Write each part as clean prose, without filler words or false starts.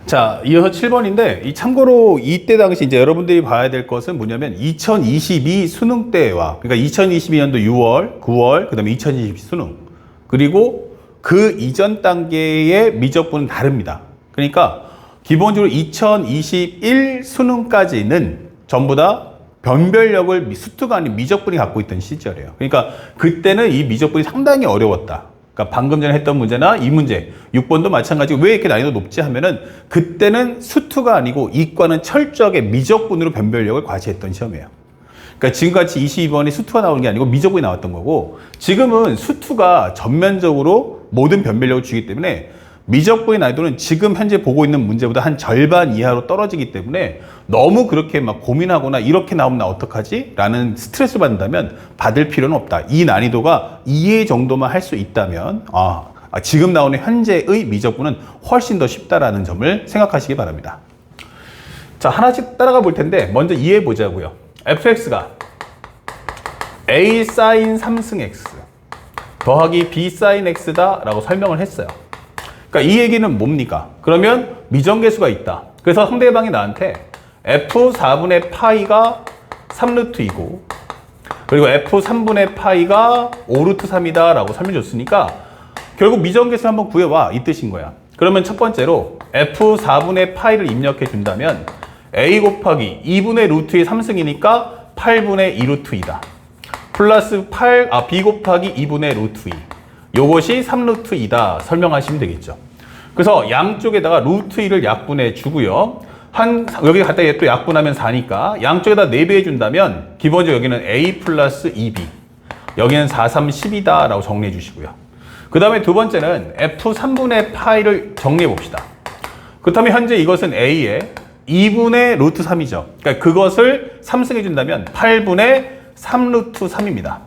자, 이어서 7번인데, 이 참고로 이때 당시 이제 여러분들이 봐야 될 것은 뭐냐면 2022 수능 때와, 그러니까 2022년도 6월, 9월, 그 다음에 2022 수능, 그리고 그 이전 단계의 미적분은 다릅니다. 그러니까 기본적으로 2021 수능까지는 전부 다 변별력을 수투가 아닌 미적분이 갖고 있던 시절이에요. 그러니까 그때는 이 미적분이 상당히 어려웠다. 그러니까 방금 전에 했던 문제나 이 문제, 6번도 마찬가지고 왜 이렇게 난이도 높지 하면은 그때는 수투가 아니고 이과는 철저하게 미적분으로 변별력을 과시했던 시험이에요. 그러니까 지금같이 22번이 수투가 나오는 게 아니고 미적분이 나왔던 거고, 지금은 수투가 전면적으로 모든 변별력을 주기 때문에 미적분의 난이도는 지금 현재 보고 있는 문제보다 한 절반 이하로 떨어지기 때문에 너무 그렇게 막 고민하거나 이렇게 나오면 나 어떡하지? 라는 스트레스 받는다면 받을 필요는 없다. 이 난이도가 2회 정도만 할 수 있다면 지금 나오는 현재의 미적분은 훨씬 더 쉽다라는 점을 생각하시기 바랍니다. 자, 하나씩 따라가 볼 텐데 먼저 이해해 보자고요. fx가 a sin 3승 x 더하기 b sin x다 라고 설명을 했어요. 그러니까 이 얘기는 뭡니까? 그러면 미정계수가 있다. 그래서 상대방이 나한테 f 4분의 파이가 3루트이고 그리고 f 3분의 파이가 5루트 3이다 라고 설명해 줬으니까 결국 미정계수 한번 구해와 이 뜻인 거야. 그러면 첫 번째로 f 4분의 파이를 입력해 준다면 a 곱하기 2분의 루트의 3승이니까 8분의 2루트 2다. 플러스 b 곱하기 2분의 루트 2. 요것이 3루트 2다 설명하시면 되겠죠. 그래서 양쪽에다가 루트 2를 약분해 주고요. 여기 갖다 또 약분하면 4니까 양쪽에다 4배 해준다면 기본적으로 여기는 a 플러스 2b 여기는 4, 3, 10이다 라고 정리해 주시고요. 그 다음에 두 번째는 f 3분의 파이를 정리해 봅시다. 그렇다면 현재 이것은 a의 2분의 루트 3이죠. 그러니까 그것을 3승해 준다면 8분의 3루트 3입니다.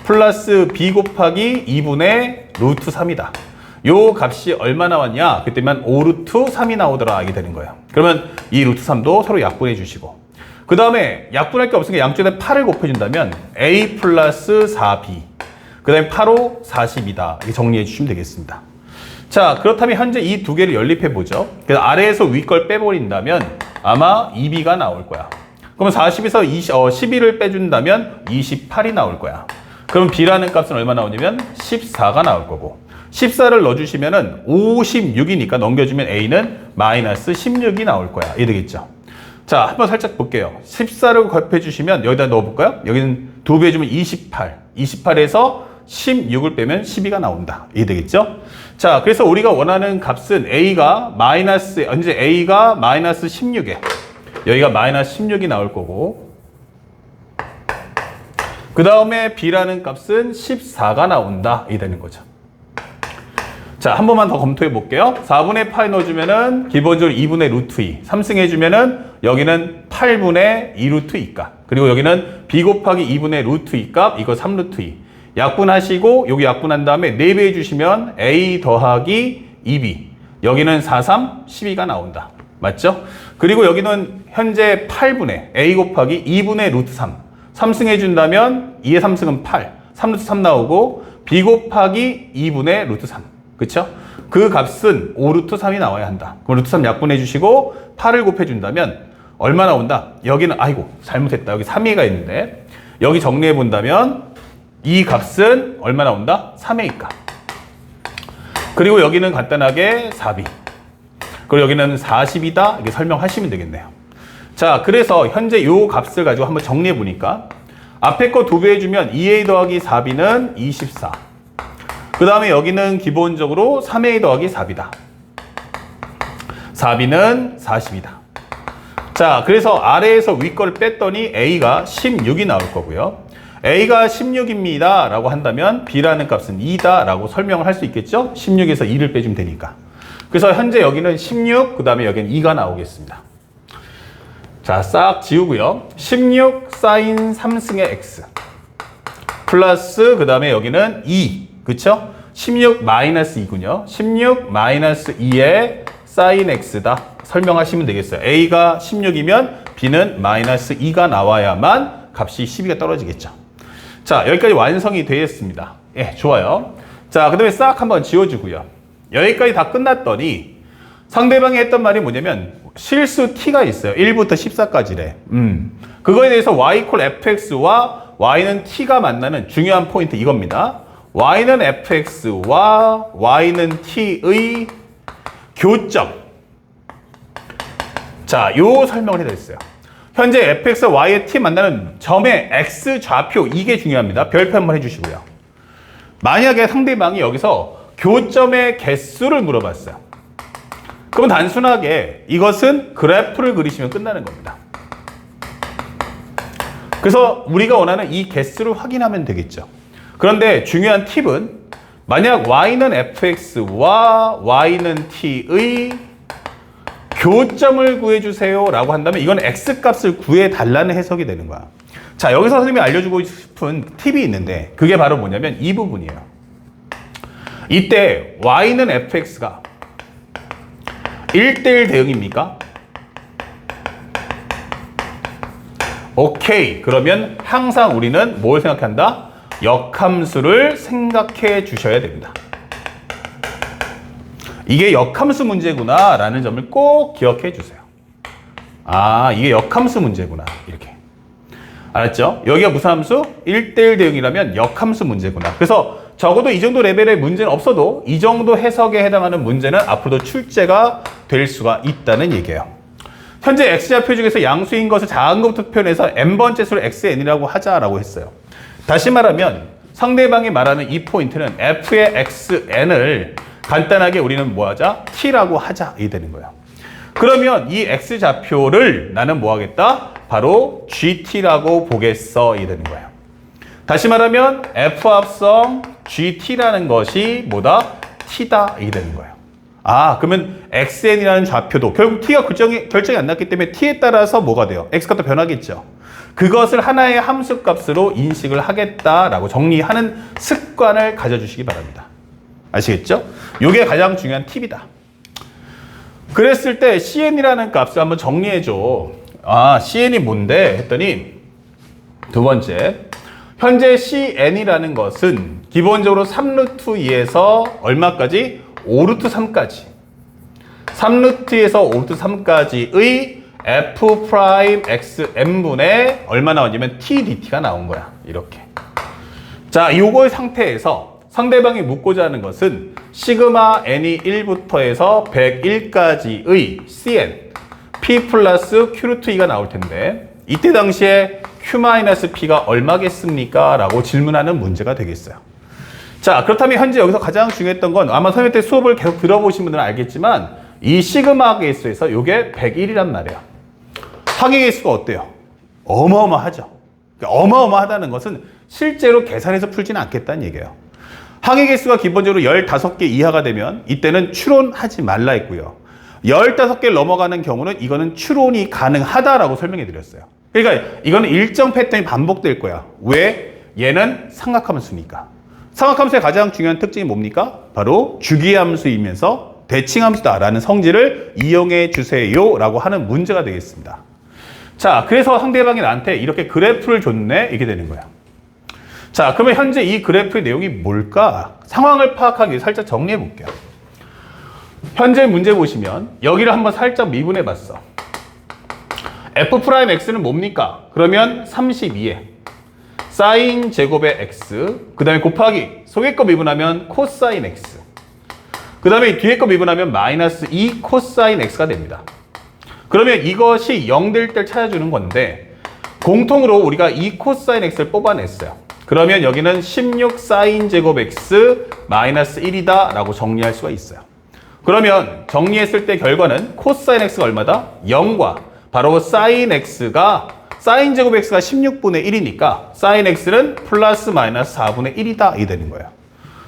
플러스 b 곱하기 2분의 루트 3이다. 요 값이 얼마 나왔냐? 그때면 5루트 3이 나오더라 하게 되는 거예요. 그러면 이 루트 3도 서로 약분해 주시고 그 다음에 약분할 게 없으니까 양쪽에 8을 곱해준다면 a 플러스 4b 그 다음에 8호 40이다. 이렇게 정리해 주시면 되겠습니다. 자, 그렇다면 현재 이 두 개를 연립해 보죠. 그래서 아래에서 위 걸 빼버린다면 아마 2b가 나올 거야. 그러면 40에서 12를 빼준다면 28이 나올 거야. 그럼 b라는 값은 얼마 나오냐면 14가 나올 거고 14를 넣어주시면은 56이니까 넘겨주면 a는 마이너스 16이 나올 거야. 이해 되겠죠? 자, 한번 살짝 볼게요. 14를 곱해주시면 여기다 넣어볼까요? 여기는 2배 해주면 28. 28에서 16을 빼면 12가 나온다. 이해 되겠죠? 자, 그래서 우리가 원하는 값은 현재 a가 마이너스 16에 여기가 마이너스 16이 나올 거고 그 다음에 b라는 값은 14가 나온다. 이 되는 거죠. 자, 한 번만 더 검토해 볼게요. 4분의 파이 넣어주면은 기본적으로 2분의 루트 2. 3승 해주면은 여기는 8분의 2 루트 2 값. 그리고 여기는 b 곱하기 2분의 루트 2 값. 이거 3 루트 2. 약분하시고 여기 약분한 다음에 4배 해주시면 a 더하기 2b. 여기는 4, 3, 12가 나온다. 맞죠? 그리고 여기는 현재 8분의 a 곱하기 2분의 루트 3. 3승 해준다면 2의 3승은 8. 3 루트 3 나오고 b 곱하기 2분의 루트 3. 그쵸? 그 값은 5루트 3이 나와야 한다. 그럼 루트 3 약분해 주시고 8을 곱해준다면 얼마 나온다? 여기는 잘못했다. 여기 3A가 있는데 여기 정리해 본다면 이 값은 얼마 나온다? 3A 값. 그리고 여기는 간단하게 4B. 그리고 여기는 40이다. 이렇게 설명하시면 되겠네요. 자, 그래서 현재 요 값을 가지고 한번 정리해 보니까 앞에 거 2배 해주면 2A 더하기 4B는 24. 그 다음에 여기는 기본적으로 3A 더하기 4B다. 4B는 40이다. 자, 그래서 아래에서 위 거를 뺐더니 A가 16이 나올 거고요. A가 16입니다 라고 한다면 B라는 값은 2다 라고 설명을 할 수 있겠죠? 16에서 2를 빼주면 되니까. 그래서 현재 여기는 16, 그 다음에 여기는 2가 나오겠습니다. 자, 싹 지우고요. 16 sin 3승의 x 플러스 그 다음에 여기는 2. 그쵸? 16 마이너스 2군요. 16 마이너스 2의 sin x다. 설명하시면 되겠어요. A가 16이면 B는 마이너스 2가 나와야만 값이 12가 떨어지겠죠. 자, 여기까지 완성이 되었습니다. 예, 좋아요. 자, 그 다음에 싹 한번 지워주고요. 여기까지 다 끝났더니 상대방이 했던 말이 뭐냐면 실수 t가 있어요. 1부터 14까지래. 그거에 대해서 y 콜 fx와 y는 t가 만나는 중요한 포인트 이겁니다. y는 fx와 y는 t의 교점. 자, 요 설명을 해드렸어요. 현재 fx와 y의 t 만나는 점의 x 좌표, 이게 중요합니다. 별표 한번 해주시고요. 만약에 상대방이 여기서 교점의 개수를 물어봤어요. 그럼 단순하게 이것은 그래프를 그리시면 끝나는 겁니다. 그래서 우리가 원하는 이 개수를 확인하면 되겠죠. 그런데 중요한 팁은 만약 y는 fx와 y는 t의 교점을 구해주세요 라고 한다면 이건 x값을 구해달라는 해석이 되는 거야. 자, 여기서 선생님이 알려주고 싶은 팁이 있는데 그게 바로 뭐냐면 이 부분이에요. 이때 y는 fx가 1대1 대응입니까? 오케이. 그러면 항상 우리는 뭘 생각한다? 역함수를 생각해 주셔야 됩니다. 이게 역함수 문제구나 라는 점을 꼭 기억해 주세요. 아, 이게 역함수 문제구나. 이렇게. 알았죠? 여기가 무슨 함수? 1대1 대응이라면 역함수 문제구나. 그래서 적어도 이 정도 레벨의 문제는 없어도 이 정도 해석에 해당하는 문제는 앞으로도 출제가 될 수가 있다는 얘기예요. 현재 x좌표 중에서 양수인 것을 작은 것부터 표현해서 n번째 수를 xn이라고 하자라고 했어요. 다시 말하면 상대방이 말하는 이 포인트는 f의 xn을 간단하게 우리는 뭐 하자? t라고 하자 이 되는 거예요. 그러면 이 x좌표를 나는 뭐 하겠다? 바로 gt라고 보겠어 이 되는 거예요. 다시 말하면 f합성 gt라는 것이 뭐다? t다 이게 되는 거예요. 아, 그러면 xn이라는 좌표도 결국 t가 결정이 안 났기 때문에 t에 따라서 뭐가 돼요? x값도 변하겠죠. 그것을 하나의 함수값으로 인식을 하겠다라고 정리하는 습관을 가져주시기 바랍니다. 아시겠죠? 이게 가장 중요한 팁이다. 그랬을 때 cn이라는 값을 한번 정리해줘. 아, cn이 뭔데? 했더니 두 번째, 현재 cn이라는 것은 기본적으로 3루트 2에서 얼마까지? 5루트 3까지. 3루트에서 5루트 3까지의 f 프라임 xn분의 얼마 나오냐면 t dt가 나온 거야. 이렇게. 자, 요거의 상태에서 상대방이 묻고자 하는 것은 시그마 n이 1부터 해서 101까지의 cn p 플러스 q 루트 2가 나올 텐데 이때 당시에 q-p가 얼마겠습니까? 라고 질문하는 문제가 되겠어요. 자, 그렇다면 현재 여기서 가장 중요했던 건 아마 선생님 때 수업을 계속 들어보신 분들은 알겠지만 이 시그마 개수에서 이게 101이란 말이에요. 항의 개수가 어때요? 어마어마하죠. 어마어마하다는 것은 실제로 계산해서 풀지는 않겠다는 얘기예요. 항의 개수가 기본적으로 15개 이하가 되면 이때는 추론하지 말라 했고요. 15개를 넘어가는 경우는 이거는 추론이 가능하다라고 설명해 드렸어요. 그러니까 이거는 일정 패턴이 반복될 거야. 왜? 얘는 삼각함수니까. 삼각함수의 가장 중요한 특징이 뭡니까? 바로 주기함수이면서 대칭함수다라는 성질을 이용해 주세요 라고 하는 문제가 되겠습니다. 자, 그래서 상대방이 나한테 이렇게 그래프를 줬네 이렇게 되는 거야. 자, 그러면 현재 이 그래프의 내용이 뭘까? 상황을 파악하기 위해 살짝 정리해 볼게요. 현재 문제 보시면 여기를 한번 살짝 미분해 봤어. f'x는 뭡니까? 그러면 32에 사인 제곱의 x, 그 다음에 곱하기 속의 거 미분하면 코사인 x, 그 다음에 뒤에 거 미분하면 마이너스 2 코사인 x가 됩니다. 그러면 이것이 0 될 때 찾아주는 건데 공통으로 우리가 2 코사인 x를 뽑아냈어요. 그러면 여기는 16 사인 제곱 x 마이너스 1이다 라고 정리할 수가 있어요. 그러면 정리했을 때 결과는 코사인 x가 얼마다? 0과 바로 사인 x가 사인 제곱 x가 16분의 1이니까 사인 x는 플러스 마이너스 4분의 1이다 이 되는 거예요.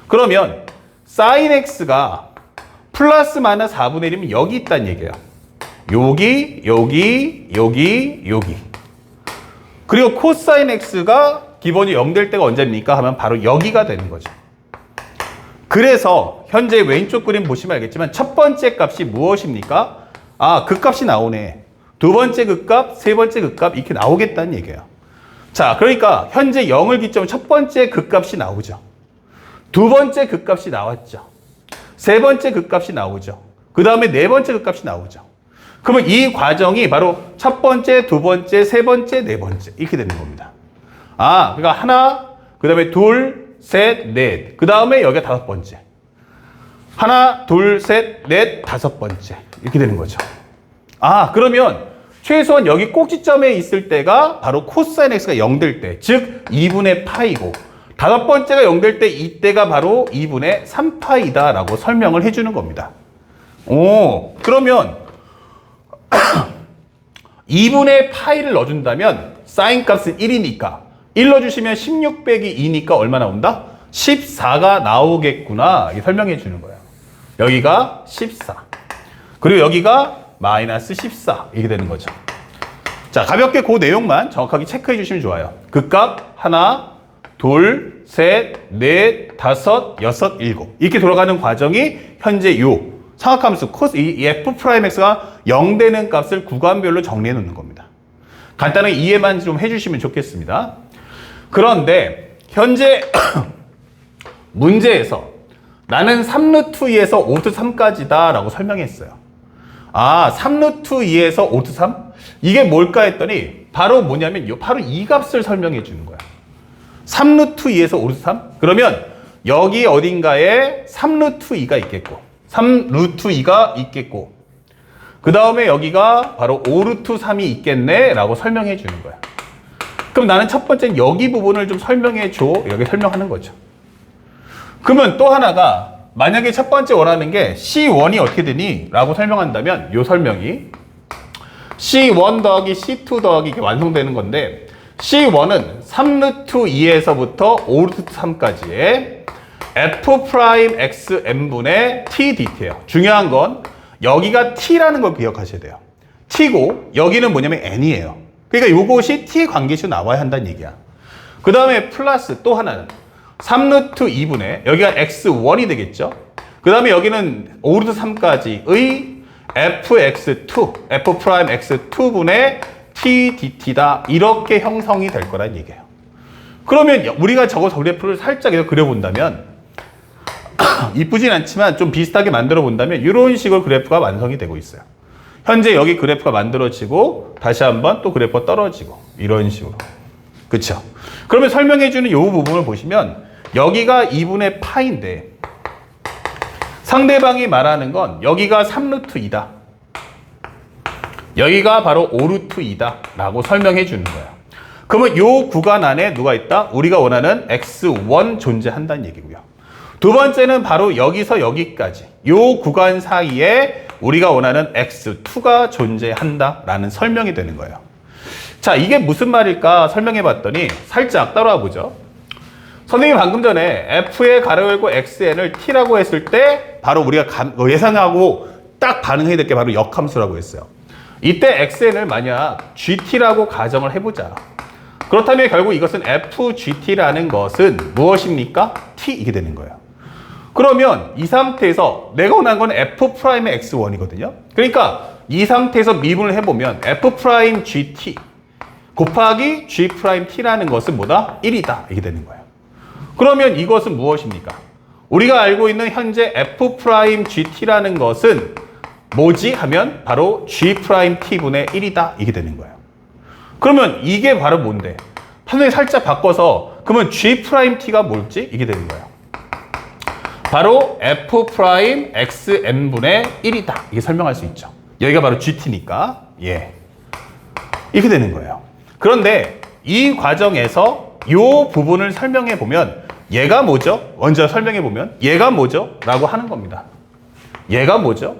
그러면 사인 x가 플러스 마이너스 4분의 1이면 여기 있다는 얘기예요. 여기, 여기, 여기, 여기. 그리고 코사인 x가 기본이 0 될 때가 언제입니까? 하면 바로 여기가 되는 거죠. 그래서 현재 왼쪽 그림 보시면 알겠지만 첫 번째 값이 무엇입니까? 아, 그 값이 나오네. 두 번째 그 값, 세 번째 그 값 이렇게 나오겠다는 얘기예요. 자, 그러니까 현재 0을 기점으로 첫 번째 그 값이 나오죠. 두 번째 그 값이 나왔죠. 세 번째 그 값이 나오죠. 그 다음에 네 번째 극값이 나오죠. 그러면 이 과정이 바로 첫 번째, 두 번째, 세 번째, 네 번째 이렇게 되는 겁니다. 아, 그러니까 하나, 그 다음에 둘, 셋, 넷. 그 다음에 여기가 다섯 번째. 하나, 둘, 셋, 넷, 다섯 번째. 이렇게 되는 거죠. 아, 그러면 최소한 여기 꼭지점에 있을 때가 바로 코사인 x가 0 될 때, 즉 2분의 파이고 다섯 번째가 0 될 때 이때가 바로 2분의 3파이다 라고 설명을 해주는 겁니다. 오, 그러면 2분의 파이를 넣어준다면 사인 값은 1이니까 1 넣어주시면 16 빼기 2니까 얼마 나온다? 14가 나오겠구나 이렇게 설명해 주는 거예요. 여기가 14 그리고 여기가 마이너스 14 이렇게 되는 거죠. 자, 가볍게 그 내용만 정확하게 체크해 주시면 좋아요. 극값 하나, 둘, 셋, 넷, 다섯, 여섯, 일곱 이렇게 돌아가는 과정이 현재 요 상악함수 코스 이 f'(x가 0 되는 값을 구간별로 정리해 놓는 겁니다. 간단하게 이해만 좀 해주시면 좋겠습니다. 그런데 현재 문제에서 나는 3루트 2에서 5루트 3까지다 라고 설명했어요. 아, 3루트 2에서 5루트 3? 이게 뭘까 했더니 바로 뭐냐면 바로 이 값을 설명해 주는 거야. 3루트 2에서 5루트 3? 그러면 여기 어딘가에 3루트 2가 있겠고 3루트 2가 있겠고 그 다음에 여기가 바로 5루트 3이 있겠네 라고 설명해 주는 거야. 그럼 나는 첫 번째는 여기 부분을 좀 설명해 줘. 여기 설명하는 거죠. 그러면 또 하나가 만약에 첫 번째 원하는 게 C1이 어떻게 되니? 라고 설명한다면 이 설명이 C1 더하기 C2 더하기 이게 완성되는 건데 C1은 3루트 2에서부터 5루트 3까지의 F'XM분의 T dt예요. 중요한 건 여기가 T라는 걸 기억하셔야 돼요. T고 여기는 뭐냐면 N이에요. 그러니까 이것이 T의 관계식으로 나와야 한다는 얘기야. 그 다음에 플러스 또 하나는 3루트 2분의 여기가 X1이 되겠죠. 그 다음에 여기는 5루트 3까지의 Fx2, F'X2분의 T dt다. 이렇게 형성이 될 거란 얘기예요. 그러면 우리가 저거 그래프를 살짝 그려본다면 이쁘진 않지만 좀 비슷하게 만들어 본다면 이런 식으로 그래프가 완성이 되고 있어요. 현재 여기 그래프가 만들어지고 다시 한번 또 그래프가 떨어지고 이런 식으로. 그렇죠? 그러면 설명해주는 이 부분을 보시면 여기가 2분의 파인데 상대방이 말하는 건 여기가 3루트 2다. 여기가 바로 5루트 2다 라고 설명해 주는 거예요. 그러면 이 구간 안에 누가 있다? 우리가 원하는 X1 존재한다는 얘기고요. 두 번째는 바로 여기서 여기까지 이 구간 사이에 우리가 원하는 X2가 존재한다라는 설명이 되는 거예요. 자, 이게 무슨 말일까 설명해 봤더니 살짝 따라와 보죠. 선생님이 방금 전에 F에 가로 열고 XN을 T라고 했을 때 바로 우리가 예상하고 딱 반응해야 될 게 바로 역함수라고 했어요. 이때 XN을 만약 GT라고 가정을 해보자. 그렇다면 결국 이것은 FGT라는 것은 무엇입니까? T 이게 되는 거예요. 그러면 이 상태에서 내가 원하는 건 F'의 X1이거든요. 그러니까 이 상태에서 미분을 해보면 F'GT 곱하기 G'T라는 것은 뭐다? 1이다. 이게 되는 거예요. 그러면 이것은 무엇입니까? 우리가 알고 있는 현재 F'GT라는 것은 뭐지? 하면 바로 G'T분의 1이다. 이게 되는 거예요. 그러면 이게 바로 뭔데? 선생님이 살짝 바꿔서 그러면 G'T가 뭘지? 이게 되는 거예요. 바로 F'XM분의 1이다. 이게 설명할 수 있죠. 여기가 바로 GT니까. 예. 이렇게 되는 거예요. 그런데 이 과정에서 이 부분을 설명해 보면 얘가 뭐죠? 먼저 설명해 보면 얘가 뭐죠? 라고 하는 겁니다. 얘가 뭐죠?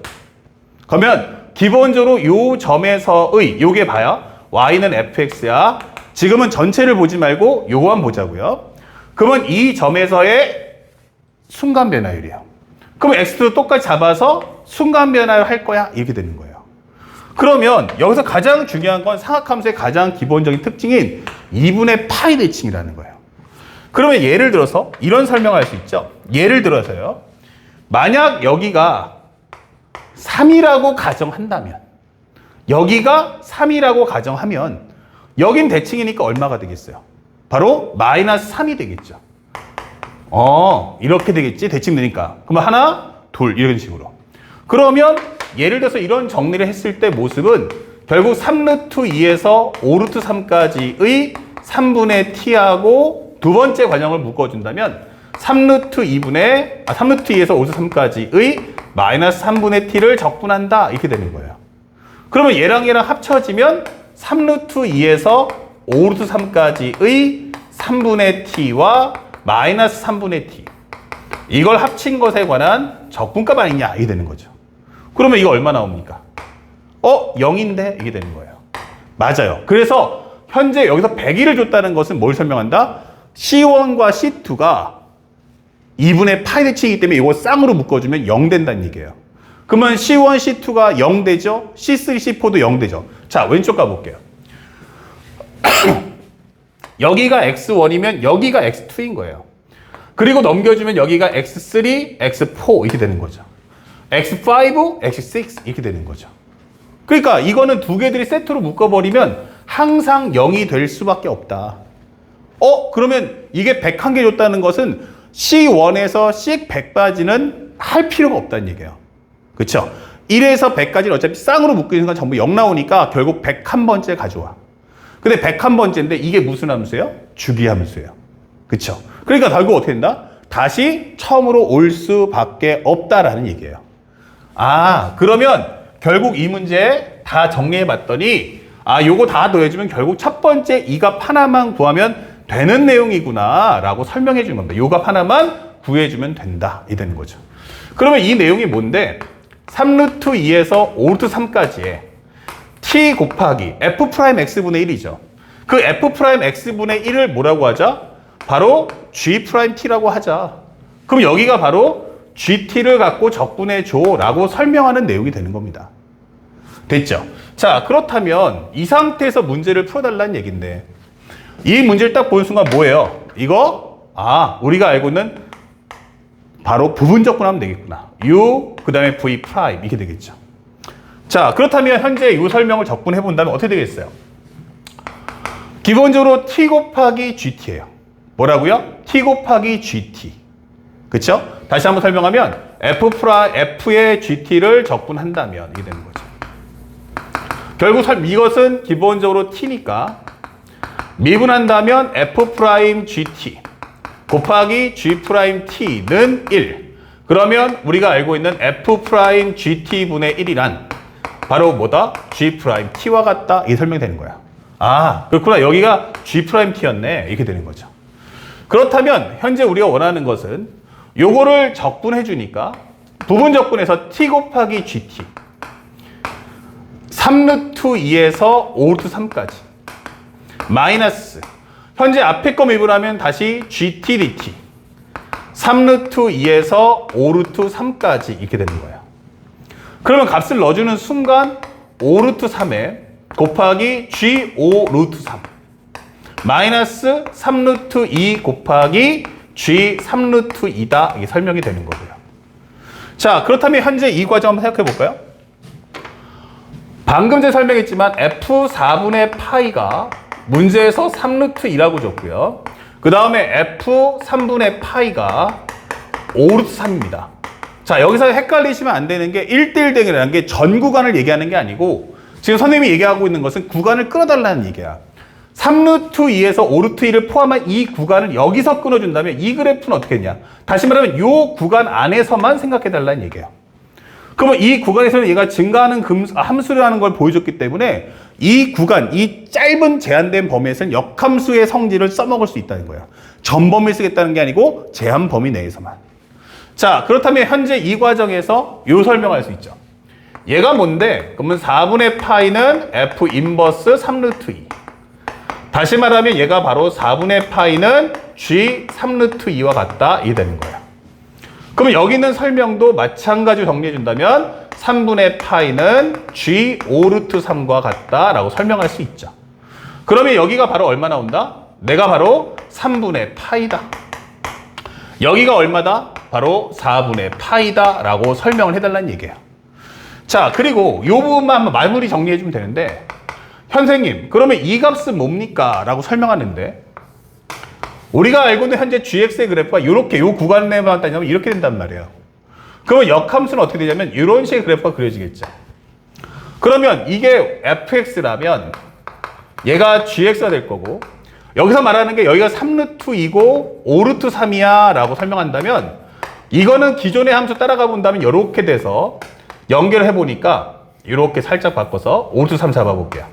그러면 기본적으로 이 점에서의 요게 봐야 y는 fx야. 지금은 전체를 보지 말고 요거만 보자고요. 그러면 이 점에서의 순간 변화율이에요. 그럼 x도 똑같이 잡아서 순간 변화율 할 거야. 이렇게 되는 거예요. 그러면 여기서 가장 중요한 건 상악함수의 가장 기본적인 특징인 2분의 파이 대칭이라는 거예요. 그러면 예를 들어서 이런 설명할 수 있죠. 예를 들어서요. 만약 여기가 3이라고 가정한다면 여기가 3이라고 가정하면 여긴 대칭이니까 얼마가 되겠어요? 바로 마이너스 3이 되겠죠. 이렇게 되겠지. 대칭 되니까. 그러면 하나, 둘 이런 식으로. 그러면 예를 들어서 이런 정리를 했을 때 모습은 결국 3루트 2에서 5루트 3까지의 3분의 t하고 두 번째 관형을 묶어준다면 3루트 2에서 5루트 3까지의 마이너스 3분의 t를 적분한다. 이렇게 되는 거예요. 그러면 얘랑 합쳐지면 3루트 2에서 5루트 3까지의 3분의 t와 마이너스 3분의 t. 이걸 합친 것에 관한 적분값 아니냐. 이게 되는 거죠. 그러면 이거 얼마 나옵니까? 0인데 이게 되는 거예요. 맞아요. 그래서 현재 여기서 100일을 줬다는 것은 뭘 설명한다? C1과 C2가 2분의 파이 대칭이기 때문에 이거 쌍으로 묶어주면 0 된다는 얘기예요. 그러면 C1, C2가 0 되죠? C3, C4도 0 되죠? 자, 왼쪽 가볼게요. 여기가 X1이면 여기가 X2인 거예요. 그리고 넘겨주면 여기가 X3, X4 이렇게 되는 거죠. X5, X6 이렇게 되는 거죠. 그러니까 이거는 두 개들이 세트로 묶어버리면 항상 0이 될 수밖에 없다. 그러면 이게 101개 줬다는 것은 C1에서 C100까지는 할 필요가 없다는 얘기예요. 그렇죠? 1에서 100까지는 어차피 쌍으로 묶이는 순간 전부 0 나오니까 결국 101번째 가져와. 근데 101번째인데 이게 무슨 함수예요? 주기함수예요. 그렇죠? 그러니까 결국 어떻게 된다? 다시 처음으로 올 수밖에 없다라는 얘기예요. 그러면 결국 이 문제 다 정리해 봤더니 요거 다 더해주면 결국 첫 번째 이 값 하나만 구하면 되는 내용이구나 라고 설명해 주는 겁니다. 요 값 하나만 구해주면 된다. 이 되는 거죠. 그러면 이 내용이 뭔데? 3루트 2에서 5루트 3까지의 t 곱하기 f'x분의 1이죠. 그 f'x분의 1을 뭐라고 하자? 바로 g't라고 하자. 그럼 여기가 바로 gt를 갖고 적분해 줘 라고 설명하는 내용이 되는 겁니다. 됐죠? 자, 그렇다면 이 상태에서 문제를 풀어달라는 얘기인데 이 문제를 딱 보는 순간 뭐예요? 이거 우리가 알고 있는 바로 부분 적분하면 되겠구나. u 그 다음에 v 프라임 이렇게 되겠죠. 자, 그렇다면 현재 이 설명을 적분해 본다면 어떻게 되겠어요? 기본적으로 t 곱하기 gt예요. 뭐라고요? t 곱하기 gt. 그쵸? 다시 한번 설명하면 f의 gt를 적분한다면 이게 되는 거죠. 결국 이것은 기본적으로 t니까 미분한다면 f'gt 곱하기 g't는 1. 그러면 우리가 알고 있는 f'gt분의 1이란 바로 뭐다? g't와 같다. 이 설명이 되는 거야. 그렇구나. 여기가 g't였네. 이렇게 되는 거죠. 그렇다면 현재 우리가 원하는 것은 요거를 적분해 주니까 부분 적분해서 t 곱하기 gt 3루트 2에서 5루트 3까지 마이너스 현재 앞에 거 미분하면 다시 gt dt 3루트 2에서 5루트 3까지 이렇게 되는 거예요. 그러면 값을 넣어주는 순간 5루트 3에 곱하기 g5 루트 3 마이너스 3루트 2 곱하기 g 3루트 2다. 이게 설명이 되는 거고요. 자, 그렇다면 현재 이 과정 한번 생각해 볼까요? 방금 전에 설명했지만 f4분의 파이가 문제에서 3루트 2라고 줬고요. 그 다음에 f3분의 파이가 5루트 3입니다. 자, 여기서 헷갈리시면 안 되는 게 1대1 대응이라는 게 전 구간을 얘기하는 게 아니고 지금 선생님이 얘기하고 있는 것은 구간을 끊어달라는 얘기야. 3루트 2에서 5루트 2를 포함한 이 구간을 여기서 끊어준다면 이 그래프는 어떻게 했냐? 다시 말하면 이 구간 안에서만 생각해달라는 얘기예요. 그러면 이 구간에서는 얘가 증가하는 함수라는 걸 보여줬기 때문에 이 구간, 이 짧은 제한된 범위에서는 역함수의 성질을 써먹을 수 있다는 거예요. 전 범위를 쓰겠다는 게 아니고 제한 범위 내에서만. 자, 그렇다면 현재 이 과정에서 요 설명할 수 있죠. 얘가 뭔데? 그러면 4분의 파이는 f 인버스 3루트 2. 다시 말하면 얘가 바로 4분의 파이는 g 3루트 2와 같다. 이게 되는 거예요. 그러면 여기 있는 설명도 마찬가지로 정리해준다면 3분의 파이는 g 5루트 3과 같다라고 설명할 수 있죠. 그러면 여기가 바로 얼마 나온다? 내가 바로 3분의 파이다. 여기가 얼마다? 바로 4분의 파이다 라고 설명을 해달라는 얘기예요. 자, 그리고 이 부분만 한번 마무리 정리해주면 되는데 선생님, 그러면 이 값은 뭡니까? 라고 설명하는데 우리가 알고 있는 현재 gx의 그래프가 이렇게 이 구간 내만 따지면 이렇게 된단 말이에요. 그러면 역함수는 어떻게 되냐면 이런 식의 그래프가 그려지겠죠. 그러면 이게 fx라면 얘가 gx가 될 거고, 여기서 말하는 게 여기가 3루트 2고 5루트 3이야 라고 설명한다면, 이거는 기존의 함수 따라가 본다면 이렇게 돼서 연결해 보니까 이렇게 살짝 바꿔서 5루트 3 잡아볼게요.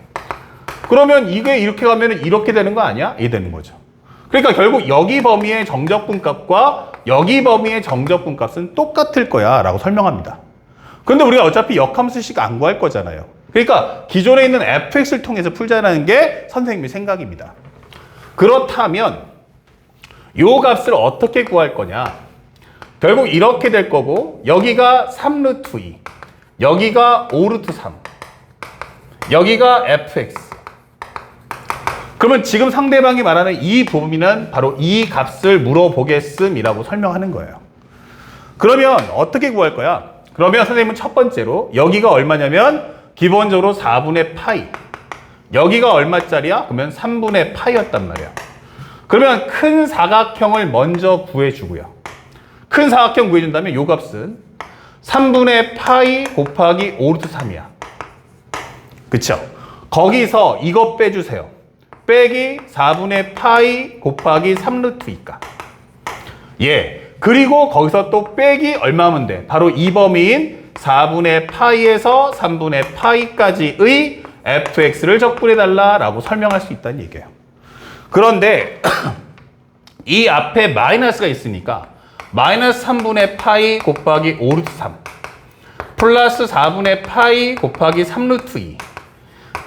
그러면 이게 이렇게 가면 이렇게 되는 거 아니야? 이게 되는 거죠. 그러니까 결국 여기 범위의 정적분값과 여기 범위의 정적분값은 똑같을 거야 라고 설명합니다. 그런데 우리가 어차피 역함수식 안 구할 거잖아요. 그러니까 기존에 있는 fx를 통해서 풀자라는 게 선생님의 생각입니다. 그렇다면 이 값을 어떻게 구할 거냐? 결국 이렇게 될 거고, 여기가 3루트 2, 여기가 5루트 3, 여기가 fx. 그러면 지금 상대방이 말하는 이 범위는 바로 이 값을 물어보겠음이라고 설명하는 거예요. 그러면 어떻게 구할 거야? 그러면 선생님은 첫 번째로 여기가 얼마냐면 기본적으로 4분의 파이, 여기가 얼마짜리야? 그러면 3분의 파이였단 말이야. 그러면 큰 사각형을 먼저 구해주고요. 큰 사각형 구해준다면 요 값은 3분의 파이 곱하기 5루트 3이야. 그쵸? 거기서 이거 빼주세요. 빼기 4분의 파이 곱하기 3루트 2가. 예. 그리고 거기서 또 빼기 얼마면 돼? 바로 이 범위인 4분의 파이에서 3분의 파이까지의 fx를 적분해달라라고 설명할 수 있다는 얘기예요. 그런데 이 앞에 마이너스가 있으니까 마이너스 3분의 파이 곱하기 5루트 3 플러스 4분의 파이 곱하기 3루트 2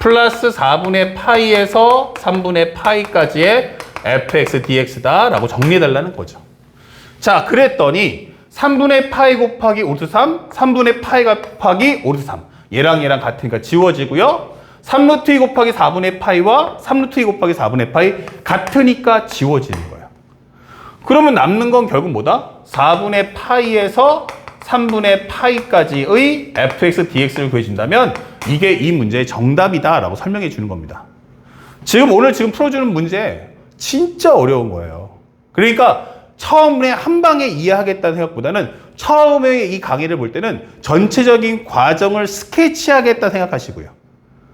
플러스 4분의 파이에서 3분의 파이까지의 fx dx다 라고 정리해달라는 거죠. 자, 그랬더니 3분의 파이 곱하기 5루트 3, 3분의 파이 곱하기 5루트 3 얘랑 얘랑 같으니까 지워지고요. 3루트 2 곱하기 4분의 파이와 3루트 2 곱하기 4분의 파이 같으니까 지워지는 거예요. 그러면 남는 건 결국 뭐다? 4분의 파이에서 3분의 파이까지의 fx dx를 구해준다면 이게 이 문제의 정답이다 라고 설명해 주는 겁니다. 오늘 풀어주는 문제 진짜 어려운 거예요. 그러니까 처음에 한 방에 이해하겠다는 생각보다는 처음에 이 강의를 볼 때는 전체적인 과정을 스케치하겠다 생각하시고요.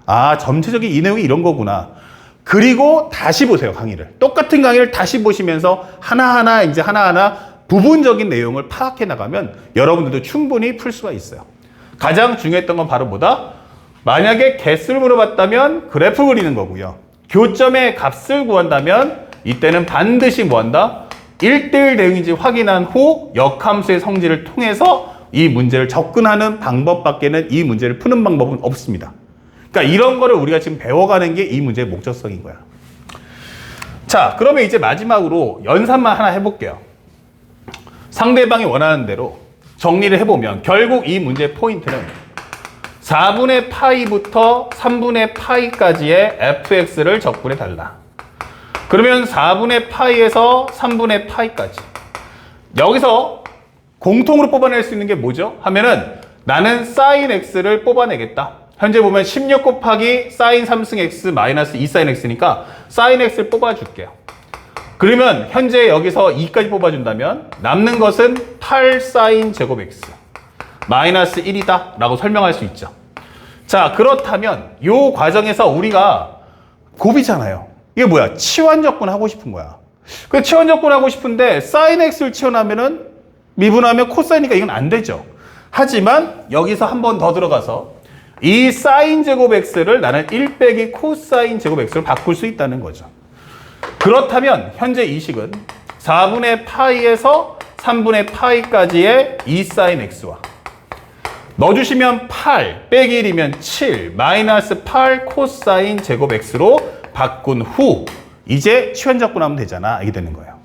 아, 전체적인 이 내용이 이런 거구나. 그리고 다시 보세요, 강의를. 똑같은 강의를 다시 보시면서 하나하나 부분적인 내용을 파악해 나가면 여러분들도 충분히 풀 수가 있어요. 가장 중요했던 건 바로 뭐다? 만약에 개수를 물어봤다면 그래프 그리는 거고요. 교점의 값을 구한다면 이때는 반드시 뭐한다? 1대1 대응인지 확인한 후 역함수의 성질을 통해서 이 문제를 접근하는 방법밖에는 이 문제를 푸는 방법은 없습니다. 그러니까 이런 거를 우리가 지금 배워가는 게 이 문제의 목적성인 거야. 자, 그러면 이제 마지막으로 연산만 하나 해볼게요. 상대방이 원하는 대로 정리를 해보면 결국 이 문제의 포인트는 4분의 파이부터 3분의 파이까지의 fx를 적분해 달라. 그러면 4분의 파이에서 3분의 파이까지. 여기서 공통으로 뽑아낼 수 있는 게 뭐죠? 하면은 나는 sin x를 뽑아내겠다. 현재 보면 16 곱하기 sin 3승 x 마이너스 2 sin x니까 sin x를 뽑아줄게요. 그러면 현재 여기서 2까지 뽑아준다면 남는 것은 8 sin 제곱 x 마이너스 1이다 라고 설명할 수 있죠. 자, 그렇다면 이 과정에서 우리가 곱이잖아요. 이게 뭐야? 치환적분 하고 싶은 거야. 그 치환적분 하고 싶은데 sin x를 치환하면은 미분하면 코사인이니까 이건 안 되죠. 하지만 여기서 한 번 더 들어가서 이 sin 제곱 x를 나는 1 빼기 코사인 제곱 x로 바꿀 수 있다는 거죠. 그렇다면 현재 이 식은 4분의 파이에서 3분의 파이까지의 2 sin x와 넣어주시면 8 빼기 1이면 7 마이너스 8 코사인 제곱 x로 바꾼 후 이제 치환적분하면 되잖아. 이게 되는 거예요.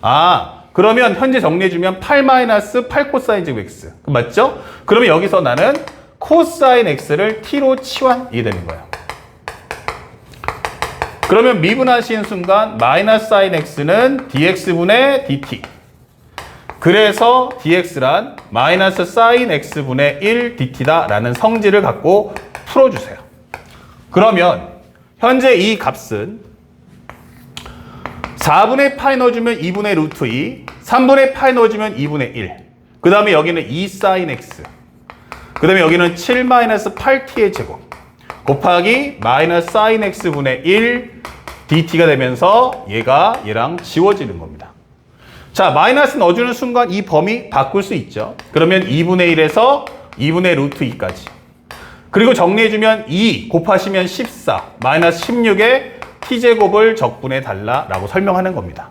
아, 그러면 현재 정리해주면 8 마이너스 8 코사인 제곱 x 맞죠? 그러면 여기서 나는 코사인 x를 t로 치환 이게 되는 거예요. 그러면 미분하시는 순간 마이너스 sin x는 dx분의 dt. 그래서 dx란 마이너스 sin x분의 1 dt다 라는 성질을 갖고 풀어주세요. 그러면 현재 이 값은 4분의 파이 넣어주면 2분의 루트 2, 3분의 파이 넣어주면 2분의 1. 그 다음에 여기는 2 sin x. 그 다음에 여기는 7 마이너스 8t의 제곱. 곱하기 마이너스 sin x분의 1 dt가 되면서 얘가 얘랑 지워지는 겁니다. 자, 마이너스 넣어주는 순간 이 범위 바꿀 수 있죠. 그러면 2분의 1에서 2분의 루트 2까지. 그리고 정리해주면 2 곱하시면 14 마이너스 16에 t제곱을 적분해 달라라고 설명하는 겁니다.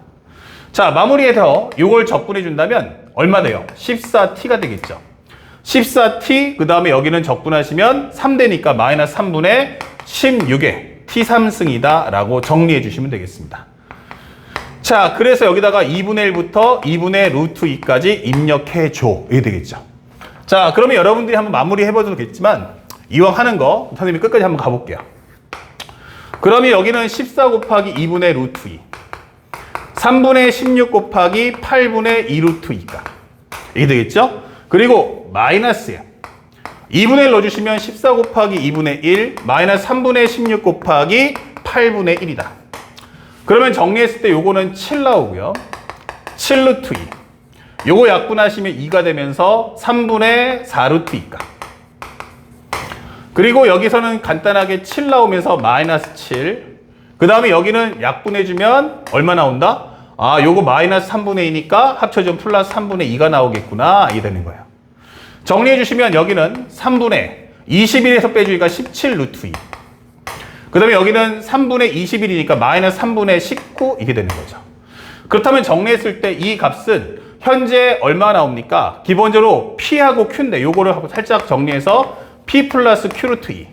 자, 마무리해서 이걸 적분해 준다면 얼마 돼요? 14t가 되겠죠. 14t 그 다음에 여기는 적분하시면 3되니까 마이너스 3분의 16에 t3승이다 라고 정리해 주시면 되겠습니다. 자, 그래서 여기다가 2분의 1부터 2분의 루트 2까지 입력해 줘. 이게 되겠죠. 자, 그러면 여러분들이 한번 마무리 해봐도 되겠지만 이왕 하는 거 선생님이 끝까지 한번 가볼게요. 그러면 여기는 14 곱하기 2분의 루트 2 3분의 16 곱하기 8분의 2 루트 2가 이게 되겠죠? 그리고 마이너스예요. 2분의 1 넣어주시면 14 곱하기 2분의 1 마이너스 3분의 16 곱하기 8분의 1이다. 그러면 정리했을 때 요거는 7 나오고요. 7 루트 2 요거 약분하시면 2가 되면서 3분의 4 루트 2가 그리고 여기서는 간단하게 7 나오면서 마이너스 7 그 다음에 여기는 약분해주면 얼마 나온다? 아, 요거 마이너스 3분의 2니까 합쳐주면 플러스 3분의 2가 나오겠구나 이게 되는 거예요. 정리해주시면 여기는 3분의 21에서 빼주기가 17 루트 2 그 다음에 여기는 3분의 21이니까 마이너스 3분의 19 이게 되는 거죠. 그렇다면 정리했을 때 이 값은 현재 얼마 나옵니까? 기본적으로 P하고 Q인데 요거를 살짝 정리해서 P 플러스 Q 루트 2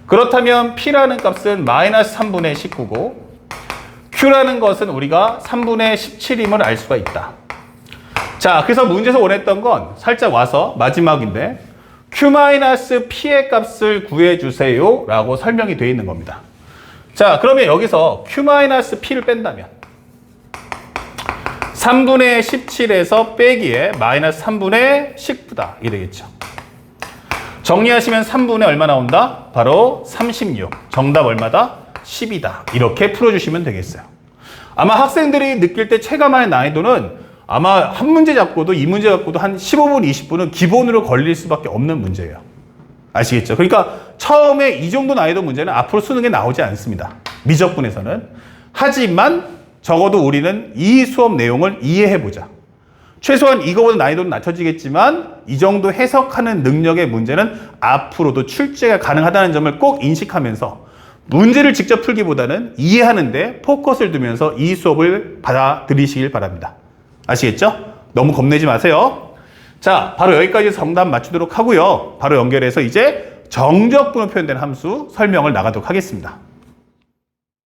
그렇다면 P라는 값은 마이너스 3분의 19고 Q라는 것은 우리가 3분의 17임을 알 수가 있다. 자, 그래서 문제에서 원했던 건 살짝 와서 마지막인데 Q-P의 값을 구해주세요 라고 설명이 되어 있는 겁니다. 자, 그러면 여기서 Q-P를 뺀다면 3분의 17에서 빼기에 마이너스 3분의 19다 이게 되겠죠. 정리하시면 3분의 얼마 나온다? 바로 36. 정답 얼마다? 10이다. 이렇게 풀어주시면 되겠어요. 아마 학생들이 느낄 때 체감하는 난이도는 아마 한 문제 잡고도 이 문제 갖고도 한 15분, 20분은 기본으로 걸릴 수밖에 없는 문제예요. 아시겠죠? 그러니까 처음에 이 정도 난이도 문제는 앞으로 수능에 나오지 않습니다. 미적분에서는. 하지만 적어도 우리는 이 수업 내용을 이해해보자. 최소한 이거보다 난이도는 낮춰지겠지만 이 정도 해석하는 능력의 문제는 앞으로도 출제가 가능하다는 점을 꼭 인식하면서 문제를 직접 풀기보다는 이해하는데 포커스를 두면서 이 수업을 받아들이시길 바랍니다. 아시겠죠? 너무 겁내지 마세요. 자, 바로 여기까지 정답 맞추도록 하고요. 바로 연결해서 이제 정적분으로 표현된 함수 설명을 나가도록 하겠습니다.